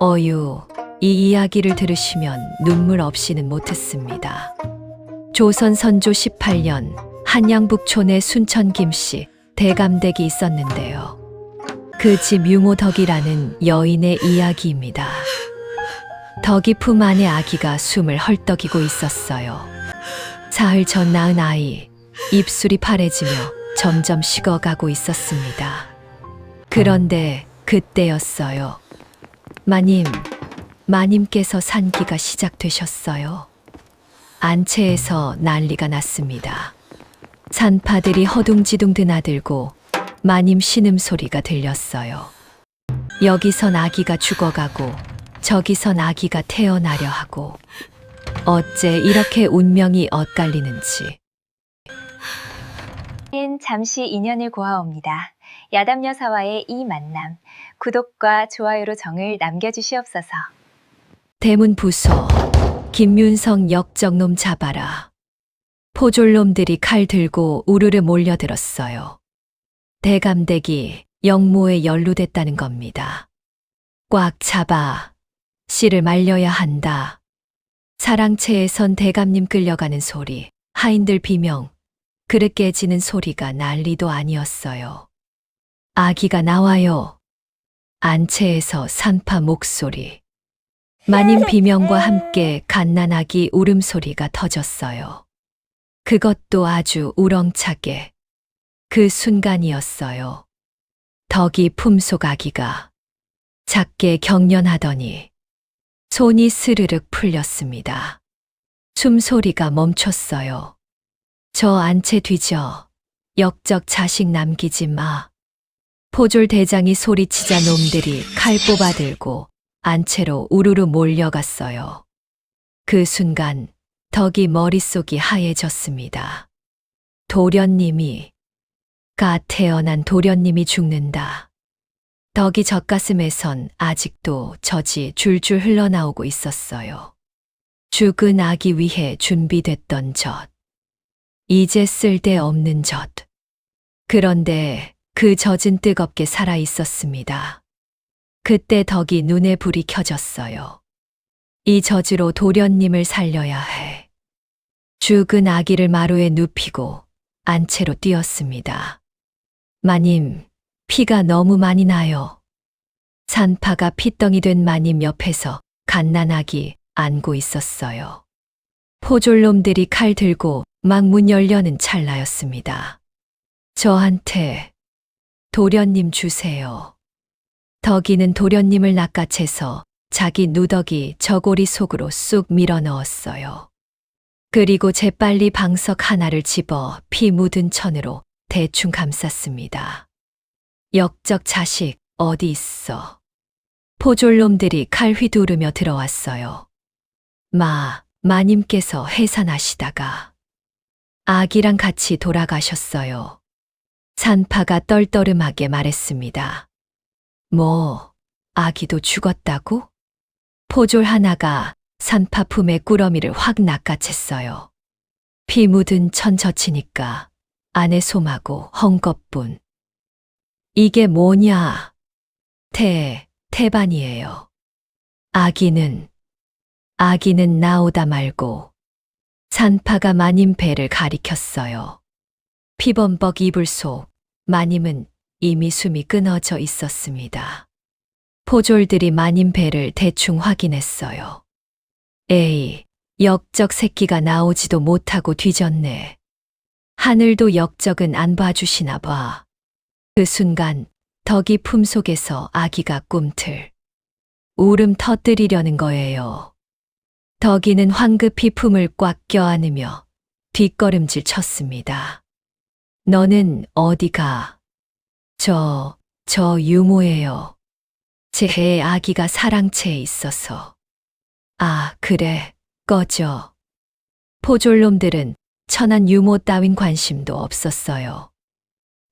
어유, 이 이야기를 들으시면 눈물 없이는 못했습니다. 조선 선조 18년 한양북촌에 순천 김씨 대감댁이 있었는데요. 그 집 유모 덕이라는 여인의 이야기입니다. 덕이 품 안에 아기가 숨을 헐떡이고 있었어요. 사흘 전 낳은 아이, 입술이 파래지며 점점 식어가고 있었습니다. 그런데 그때였어요. 마님께서 산기가 시작되셨어요. 안채에서 난리가 났습니다. 산파들이 허둥지둥 드나들고 마님 신음소리가 들렸어요. 여기선 아기가 죽어가고 저기선 아기가 태어나려 하고 어째 이렇게 운명이 엇갈리는지. 잠시 인연을 고하옵니다. 야담여사와의 이 만남, 구독과 좋아요로 정을 남겨주시옵소서. 대문 부서, 김윤성 역적놈 잡아라. 포졸놈들이 칼 들고 우르르 몰려들었어요. 대감댁이 영모에 연루됐다는 겁니다. 꽉 잡아, 씨를 말려야 한다. 사랑채에선 대감님 끌려가는 소리, 하인들 비명, 그릇 깨지는 소리가 난리도 아니었어요. 아기가 나와요. 안채에서 산파 목소리. 마님 비명과 함께 갓난아기 울음소리가 터졌어요. 그것도 아주 우렁차게. 그 순간이었어요. 덕이 품속 아기가 작게 경련하더니 손이 스르륵 풀렸습니다. 숨소리가 멈췄어요. 저 안채 뒤져. 역적 자식 남기지 마. 포졸 대장이 소리치자 놈들이 칼 뽑아들고 안채로 우르르 몰려갔어요. 그 순간 덕이 머릿속이 하얘졌습니다. 도련님이, 태어난 도련님이 죽는다. 덕이 젖가슴에선 아직도 젖이 줄줄 흘러나오고 있었어요. 죽은 아기 위해 준비됐던 젖. 이제 쓸데없는 젖. 그런데 그 젖은 뜨겁게 살아 있었습니다. 그때 덕이 눈에 불이 켜졌어요. 이 젖으로 도련님을 살려야 해. 죽은 아기를 마루에 눕히고 안채로 뛰었습니다. 마님, 피가 너무 많이 나요. 산파가 핏덩이 된 마님 옆에서 갓난아기 안고 있었어요. 포졸놈들이 칼 들고 막 문 열려는 찰나였습니다. 저한테 도련님 주세요. 덕이는 도련님을 낚아채서 자기 누더기 저고리 속으로 쑥 밀어 넣었어요. 그리고 재빨리 방석 하나를 집어 피 묻은 천으로 대충 감쌌습니다. 역적 자식 어디 있어? 포졸놈들이 칼 휘두르며 들어왔어요. 마님께서 해산하시다가 아기랑 같이 돌아가셨어요. 산파가 떨떠름하게 말했습니다. 뭐, 아기도 죽었다고? 포졸 하나가 산파 품에 꾸러미를 확 낚아챘어요. 피 묻은 천 젖히니까 안에 솜하고 헝겊뿐. 이게 뭐냐? 태반이에요. 아기는 나오다 말고. 산파가 마님 배를 가리켰어요. 피범벅 이불 속 마님은 이미 숨이 끊어져 있었습니다. 포졸들이 마님 배를 대충 확인했어요. 에이, 역적 새끼가 나오지도 못하고 뒤졌네. 하늘도 역적은 안 봐주시나 봐. 그 순간 덕이 품속에서 아기가 꿈틀. 울음 터뜨리려는 거예요. 덕이는 황급히 품을 꽉 껴안으며 뒷걸음질 쳤습니다. 너는 어디가? 저 유모예요. 제 아기가 사랑채에 있어서. 아, 그래, 꺼져. 포졸놈들은 천한 유모 따윈 관심도 없었어요.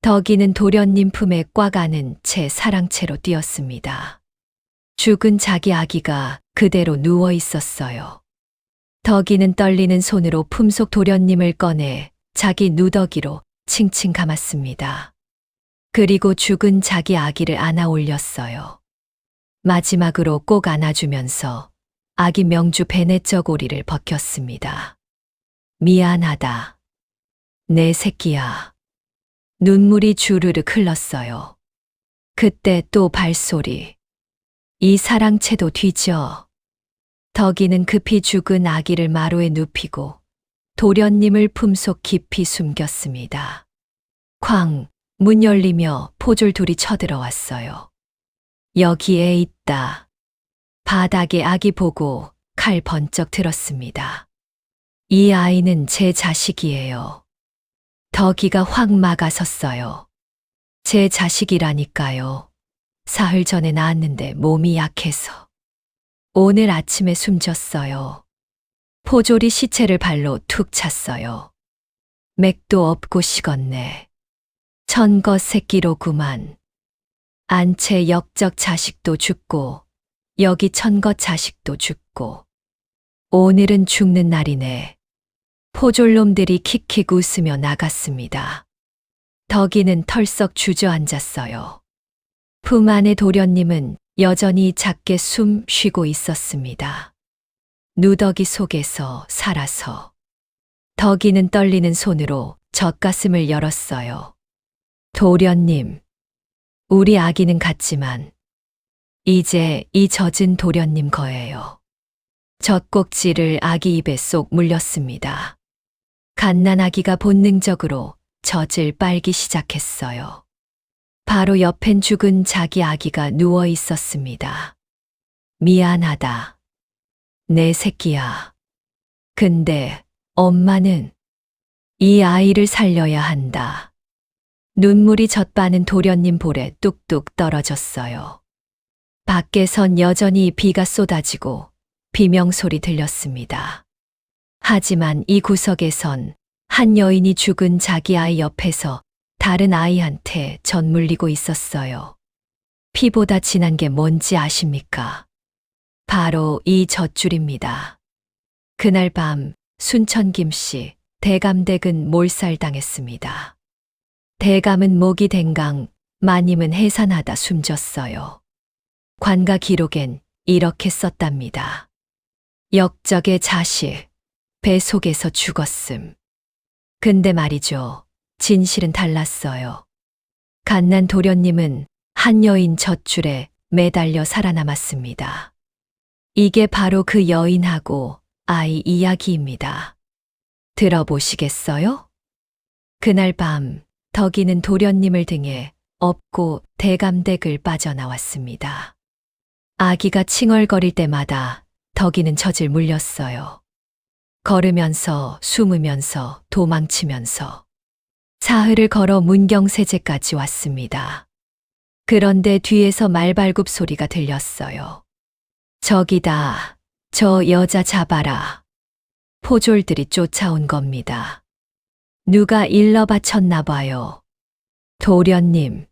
덕이는 도련님 품에 꽉 안은 채 사랑채로 뛰었습니다. 죽은 자기 아기가 그대로 누워 있었어요. 덕이는 떨리는 손으로 품속 도련님을 꺼내 자기 누더기로 칭칭 감았습니다. 그리고 죽은 자기 아기를 안아 올렸어요. 마지막으로 꼭 안아주면서 아기 명주 베네쩌고리를 벗겼습니다. 미안하다. 내 새끼야. 눈물이 주르륵 흘렀어요. 그때 또 발소리. 이 사랑채도 뒤져. 덕이는 급히 죽은 아기를 마루에 눕히고 도련님을 품속 깊이 숨겼습니다. 쾅! 문 열리며 포졸 둘이 쳐들어왔어요. 여기에 있다. 바닥에 아기 보고 칼 번쩍 들었습니다. 이 아이는 제 자식이에요. 덕이가 확 막아섰어요. 제 자식이라니까요. 사흘 전에 낳았는데 몸이 약해서. 오늘 아침에 숨졌어요. 포졸이 시체를 발로 툭 찼어요. 맥도 없고 식었네. 천거 새끼로구만. 안채 역적 자식도 죽고 여기 천거 자식도 죽고 오늘은 죽는 날이네. 포졸놈들이 킥킥 웃으며 나갔습니다. 덕이는 털썩 주저앉았어요. 품 안의 도련님은 여전히 작게 숨 쉬고 있었습니다. 누더기 속에서 살아서. 덕이는 떨리는 손으로 젖가슴을 열었어요. 도련님, 우리 아기는 갔지만 이제 이 젖은 도련님 거예요. 젖꼭지를 아기 입에 쏙 물렸습니다. 갓난아기가 본능적으로 젖을 빨기 시작했어요. 바로 옆엔 죽은 자기 아기가 누워 있었습니다. 미안하다. 내 새끼야. 근데 엄마는 이 아이를 살려야 한다. 눈물이 젖바는 도련님 볼에 뚝뚝 떨어졌어요. 밖에선 여전히 비가 쏟아지고 비명소리 들렸습니다. 하지만 이 구석에선 한 여인이 죽은 자기 아이 옆에서 다른 아이한테 젖물리고 있었어요. 피보다 진한 게 뭔지 아십니까? 바로 이 젖줄입니다. 그날 밤 순천 김씨 대감댁은 몰살당했습니다. 대감은 목이 댕강, 마님은 해산하다 숨졌어요. 관가 기록엔 이렇게 썼답니다. 역적의 자식, 배 속에서 죽었음. 근데 말이죠. 진실은 달랐어요. 갓난 도련님은 한 여인 젖줄에 매달려 살아남았습니다. 이게 바로 그 여인하고 아이 이야기입니다. 들어보시겠어요? 그날 밤 덕이는 도련님을 등에 업고 대감댁을 빠져나왔습니다. 아기가 칭얼거릴 때마다 덕이는 젖을 물렸어요. 걸으면서 숨으면서 도망치면서 사흘을 걸어 문경세제까지 왔습니다. 그런데 뒤에서 말발굽 소리가 들렸어요. 저기다, 저 여자 잡아라. 포졸들이 쫓아온 겁니다. 누가 일러 바쳤나 봐요. 도련님,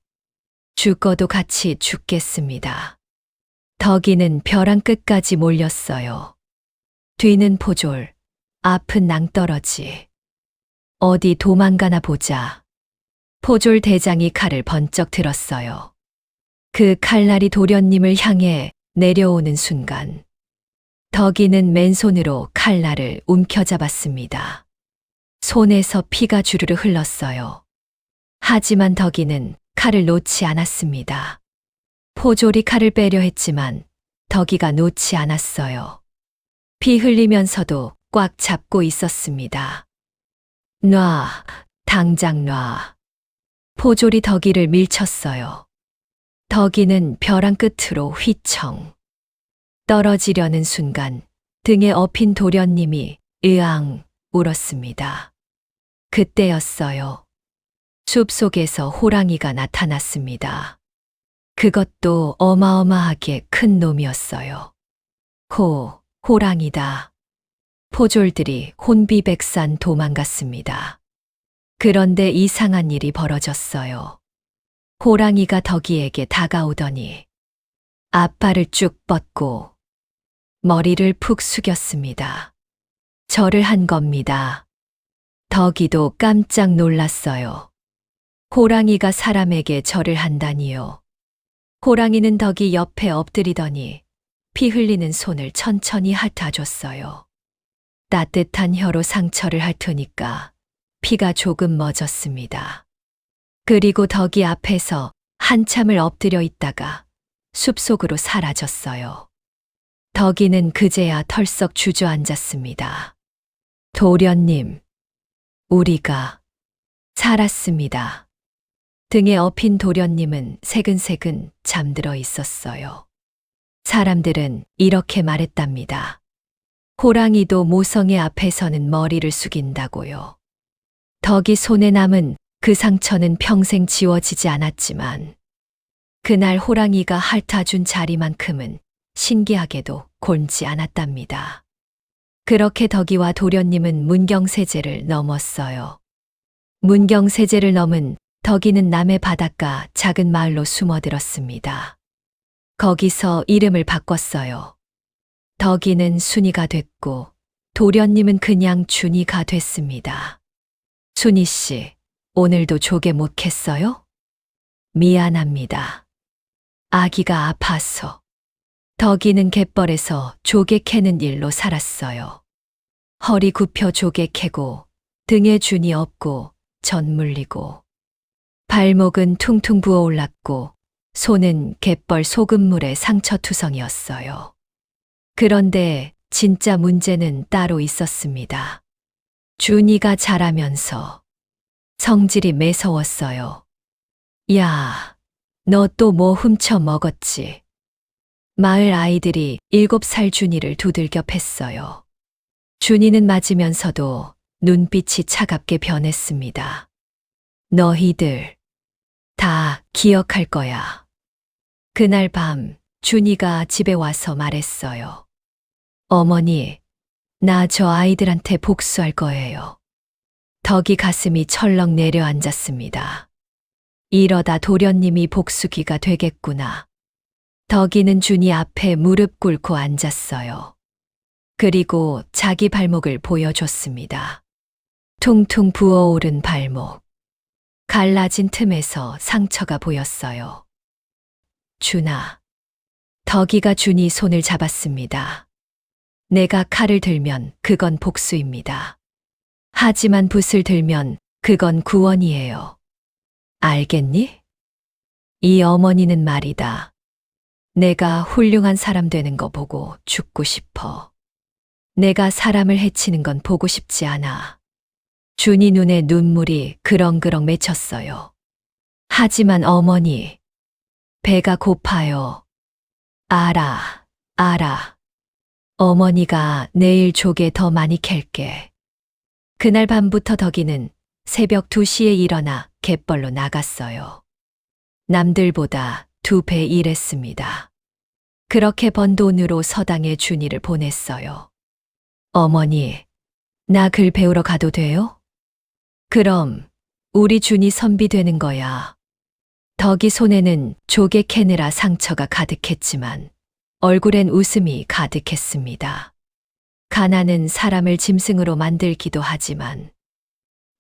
죽어도 같이 죽겠습니다. 덕이는 벼랑 끝까지 몰렸어요. 뒤는 포졸, 앞은 낭떠러지. 어디 도망가나 보자. 포졸 대장이 칼을 번쩍 들었어요. 그 칼날이 도련님을 향해 내려오는 순간 덕이는 맨손으로 칼날을 움켜잡았습니다. 손에서 피가 주르르 흘렀어요. 하지만 덕이는 칼을 놓지 않았습니다. 포졸이 칼을 빼려 했지만 덕이가 놓지 않았어요. 피 흘리면서도 꽉 잡고 있었습니다. 놔, 당장 놔. 포졸이 덕이를 밀쳤어요. 덕이는 벼랑 끝으로 휘청. 떨어지려는 순간 등에 업힌 도련님이 으앙 울었습니다. 그때였어요. 숲속에서 호랑이가 나타났습니다. 그것도 어마어마하게 큰 놈이었어요. 호랑이다. 포졸들이 혼비백산 도망갔습니다. 그런데 이상한 일이 벌어졌어요. 호랑이가 덕이에게 다가오더니 앞발을 쭉 뻗고 머리를 푹 숙였습니다. 절을 한 겁니다. 덕이도 깜짝 놀랐어요. 호랑이가 사람에게 절을 한다니요. 호랑이는 덕이 옆에 엎드리더니 피 흘리는 손을 천천히 핥아줬어요. 따뜻한 혀로 상처를 핥으니까 피가 조금 멎었습니다. 그리고 덕이 앞에서 한참을 엎드려 있다가 숲속으로 사라졌어요. 덕이는 그제야 털썩 주저앉았습니다. 도련님, 우리가 살았습니다. 등에 업힌 도련님은 새근새근 잠들어 있었어요. 사람들은 이렇게 말했답니다. 호랑이도 모성의 앞에서는 머리를 숙인다고요. 덕이 손에 남은 그 상처는 평생 지워지지 않았지만 그날 호랑이가 핥아준 자리만큼은 신기하게도 곪지 않았답니다. 그렇게 덕이와 도련님은 문경세제를 넘었어요. 문경세제를 넘은 덕이는 남해 바닷가 작은 마을로 숨어들었습니다. 거기서 이름을 바꿨어요. 덕이는 순이가 됐고 도련님은 그냥 준이가 됐습니다. 순이 씨, 오늘도 조개 못 캤어요? 미안합니다. 아기가 아파서. 덕이는 갯벌에서 조개 캐는 일로 살았어요. 허리 굽혀 조개 캐고 등에 준이 업고 전 물리고 발목은 퉁퉁 부어올랐고 손은 갯벌 소금물에 상처투성이었어요. 그런데 진짜 문제는 따로 있었습니다. 준이가 자라면서 성질이 매서웠어요. 야, 너 또 뭐 훔쳐 먹었지? 마을 아이들이 7살 준이를 두들겨 팼어요. 준이는 맞으면서도 눈빛이 차갑게 변했습니다. 너희들 다 기억할 거야. 그날 밤 준이가 집에 와서 말했어요. 어머니, 나 저 아이들한테 복수할 거예요. 덕이 가슴이 철렁 내려앉았습니다. 이러다 도련님이 복수기가 되겠구나. 덕이는 준이 앞에 무릎 꿇고 앉았어요. 그리고 자기 발목을 보여줬습니다. 퉁퉁 부어오른 발목. 갈라진 틈에서 상처가 보였어요. 준아. 덕이가 준이 손을 잡았습니다. 내가 칼을 들면 그건 복수입니다. 하지만 붓을 들면 그건 구원이에요. 알겠니? 이 어머니는 말이다. 내가 훌륭한 사람 되는 거 보고 죽고 싶어. 내가 사람을 해치는 건 보고 싶지 않아. 준이 눈에 눈물이 그렁그렁 맺혔어요. 하지만 어머니, 배가 고파요. 알아. 어머니가 내일 조개 더 많이 캘게. 그날 밤부터 덕이는 새벽 2시에 일어나 갯벌로 나갔어요. 남들보다 2배 일했습니다. 그렇게 번 돈으로 서당에 준이를 보냈어요. 어머니, 나 글 배우러 가도 돼요? 그럼 우리 준이 선비 되는 거야. 덕이 손에는 조개 캐느라 상처가 가득했지만 얼굴엔 웃음이 가득했습니다. 가난은 사람을 짐승으로 만들기도 하지만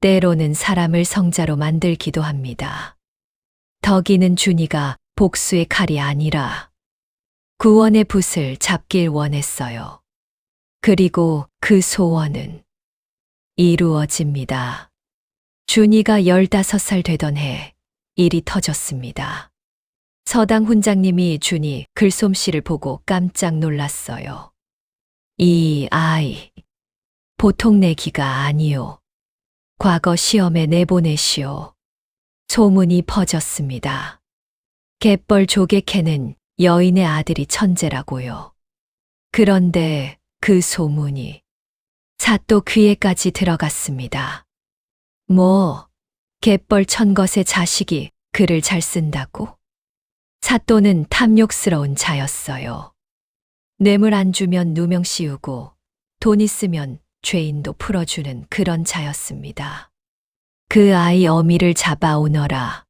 때로는 사람을 성자로 만들기도 합니다. 덕이는 준이가 복수의 칼이 아니라 구원의 붓을 잡길 원했어요. 그리고 그 소원은 이루어집니다. 준이가 15살 되던 해 일이 터졌습니다. 서당 훈장님이 준이 글솜씨를 보고 깜짝 놀랐어요. 이 아이, 보통 내기가 아니오. 과거 시험에 내보내시오. 소문이 퍼졌습니다. 갯벌 조개 캐는 여인의 아들이 천재라고요. 그런데 그 소문이 사또 귀에까지 들어갔습니다. 뭐, 갯벌 천것의 자식이 글을 잘 쓴다고? 사또는 탐욕스러운 자였어요. 뇌물 안 주면 누명 씌우고 돈 있으면 죄인도 풀어주는 그런 자였습니다. 그 아이 어미를 잡아오너라.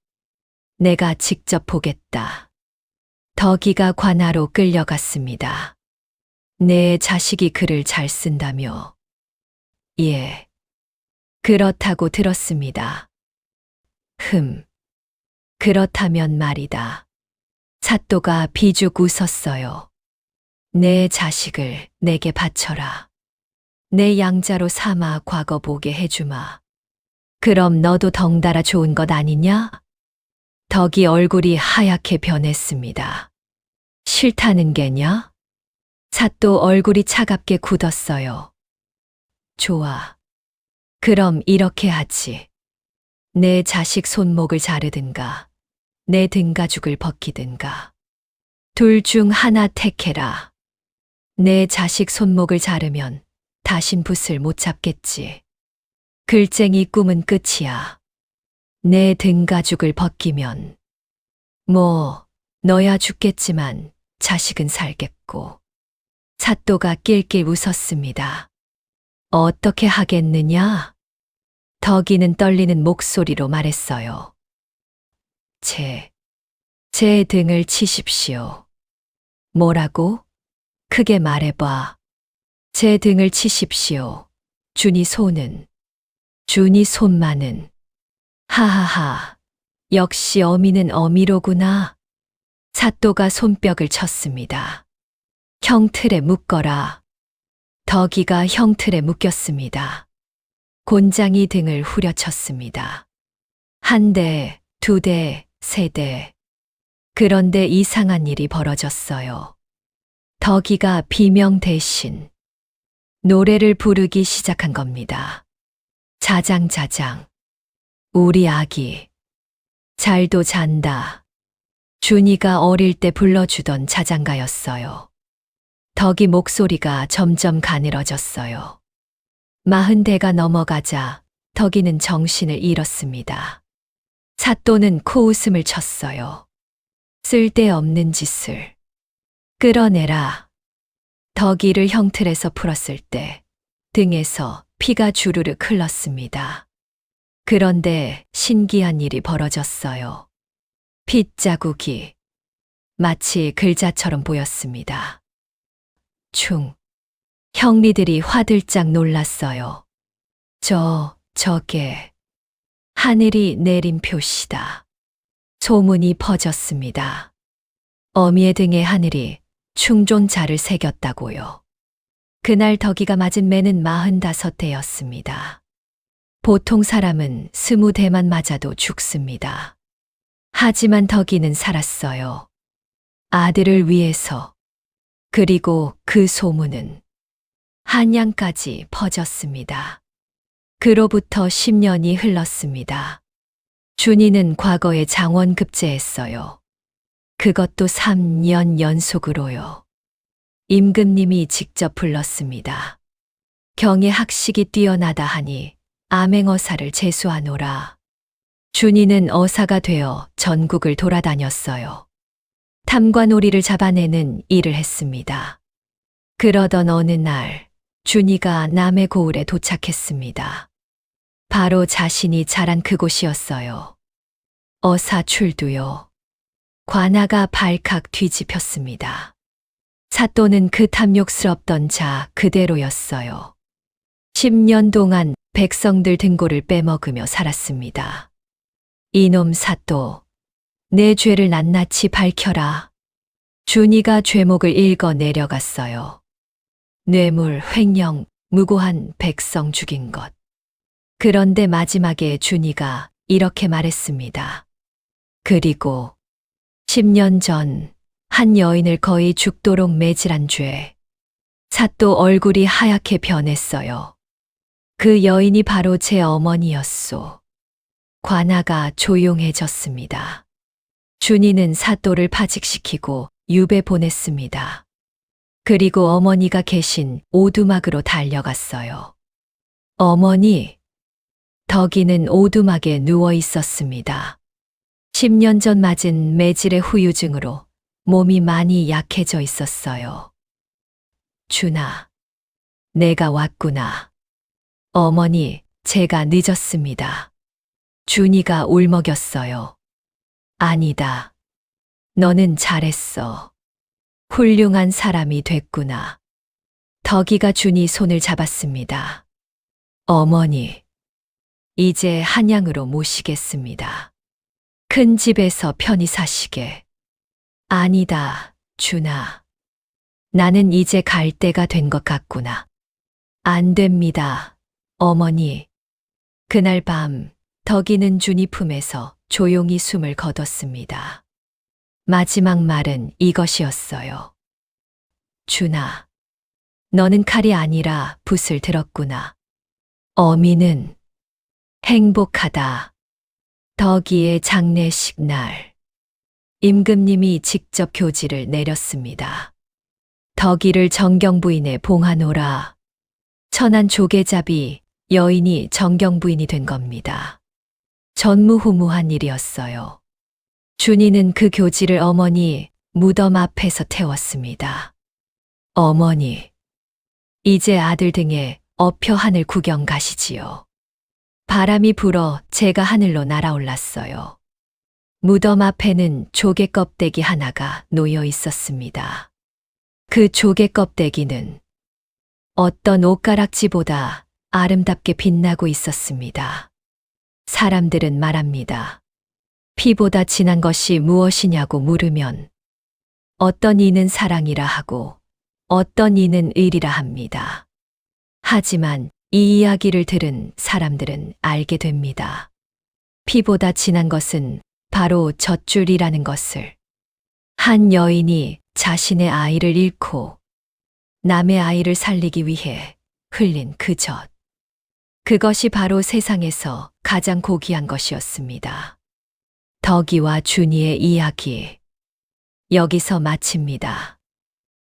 내가 직접 보겠다. 덕이가 관하로 끌려갔습니다. 내 자식이 글을 잘 쓴다며. 예. 그렇다고 들었습니다. 그렇다면 말이다. 사또가 비죽 웃었어요. 내 자식을 내게 바쳐라. 내 양자로 삼아 과거 보게 해주마. 그럼 너도 덩달아 좋은 것 아니냐? 덕이 얼굴이 하얗게 변했습니다. 싫다는 게냐? 사또 얼굴이 차갑게 굳었어요. 좋아. 그럼 이렇게 하지. 내 자식 손목을 자르든가, 내 등가죽을 벗기든가. 둘 중 하나 택해라. 내 자식 손목을 자르면 다신 붓을 못 잡겠지. 글쟁이 꿈은 끝이야. 내 등가죽을 벗기면 너야 죽겠지만 자식은 살겠고. 사또가 낄낄 웃었습니다. 어떻게 하겠느냐? 덕이는 떨리는 목소리로 말했어요. 제 등을 치십시오. 뭐라고? 크게 말해봐. 제 등을 치십시오. 준이 손만은. 하하하. 역시 어미는 어미로구나. 사또가 손뼉을 쳤습니다. 형 틀에 묶어라. 덕이가 형 틀에 묶였습니다. 곤장이 등을 후려쳤습니다. 한 대, 두 대, 세 대. 그런데 이상한 일이 벌어졌어요. 덕이가 비명 대신 노래를 부르기 시작한 겁니다. 자장자장. 우리 아기. 잘도 잔다. 준이가 어릴 때 불러주던 자장가였어요. 덕이 목소리가 점점 가늘어졌어요. 40대가 넘어가자 덕이는 정신을 잃었습니다. 사또는 코웃음을 쳤어요. 쓸데없는 짓을. 끌어내라. 덕이를 형틀에서 풀었을 때 등에서 피가 주르륵 흘렀습니다. 그런데 신기한 일이 벌어졌어요. 핏자국이 마치 글자처럼 보였습니다. 형리들이 화들짝 놀랐어요. 저게 하늘이 내린 표시다. 소문이 퍼졌습니다. 어미의 등에 하늘이 충존자를 새겼다고요. 그날 덕이가 맞은 매는 45대였습니다. 보통 사람은 20대만 맞아도 죽습니다. 하지만 덕이는 살았어요. 아들을 위해서. 그리고 그 소문은 한양까지 퍼졌습니다. 그로부터 10년이 흘렀습니다. 준이는 과거에 장원급제했어요. 그것도 3년 연속으로요. 임금님이 직접 불렀습니다. 경의 학식이 뛰어나다 하니 암행어사를 제수하노라. 준이는 어사가 되어 전국을 돌아다녔어요. 탐관오리를 잡아내는 일을 했습니다. 그러던 어느 날 준이가 남의 고을에 도착했습니다. 바로 자신이 자란 그곳이었어요. 어사 출두요. 관아가 발칵 뒤집혔습니다. 사또는 그 탐욕스럽던 자 그대로였어요. 10년 동안 백성들 등골을 빼먹으며 살았습니다. 이놈 사또, 내 죄를 낱낱이 밝혀라. 준이가 죄목을 읽어 내려갔어요. 뇌물, 횡령, 무고한 백성 죽인 것. 그런데 마지막에 준이가 이렇게 말했습니다. 그리고 10년 전 한 여인을 거의 죽도록 매질한 죄. 사또 얼굴이 하얗게 변했어요. 그 여인이 바로 제 어머니였소. 관아가 조용해졌습니다. 준이는 사또를 파직시키고 유배 보냈습니다. 그리고 어머니가 계신 오두막으로 달려갔어요. 어머니, 덕이는 오두막에 누워 있었습니다. 10년 전 맞은 매질의 후유증으로 몸이 많이 약해져 있었어요. 준아, 내가 왔구나. 어머니, 제가 늦었습니다. 준이가 울먹였어요. 아니다. 너는 잘했어. 훌륭한 사람이 됐구나. 덕이가 준이 손을 잡았습니다. 어머니, 이제 한양으로 모시겠습니다. 큰 집에서 편히 사시게. 아니다, 준아. 나는 이제 갈 때가 된 것 같구나. 안 됩니다, 어머니. 그날 밤, 덕이는 준이 품에서 조용히 숨을 거뒀습니다. 마지막 말은 이것이었어요. 준아, 너는 칼이 아니라 붓을 들었구나. 어미는 행복하다. 덕이의 장례식 날. 임금님이 직접 교지를 내렸습니다. 덕이를 정경부인에 봉하노라. 천한 조계잡이 여인이 정경부인이 된 겁니다. 전무후무한 일이었어요. 준이는 그 교지를 어머니 무덤 앞에서 태웠습니다. 어머니, 이제 아들 등에 업혀 하늘 구경 가시지요. 바람이 불어 제가 하늘로 날아올랐어요. 무덤 앞에는 조개 껍데기 하나가 놓여 있었습니다. 그 조개 껍데기는 어떤 옷가락지보다 아름답게 빛나고 있었습니다. 사람들은 말합니다. 피보다 진한 것이 무엇이냐고 물으면 어떤 이는 사랑이라 하고 어떤 이는 의리라 합니다. 하지만 이 이야기를 들은 사람들은 알게 됩니다. 피보다 진한 것은 바로 젖줄이라는 것을. 한 여인이 자신의 아이를 잃고 남의 아이를 살리기 위해 흘린 그 젖. 그것이 바로 세상에서 가장 고귀한 것이었습니다. 덕이와 준이의 이야기. 여기서 마칩니다.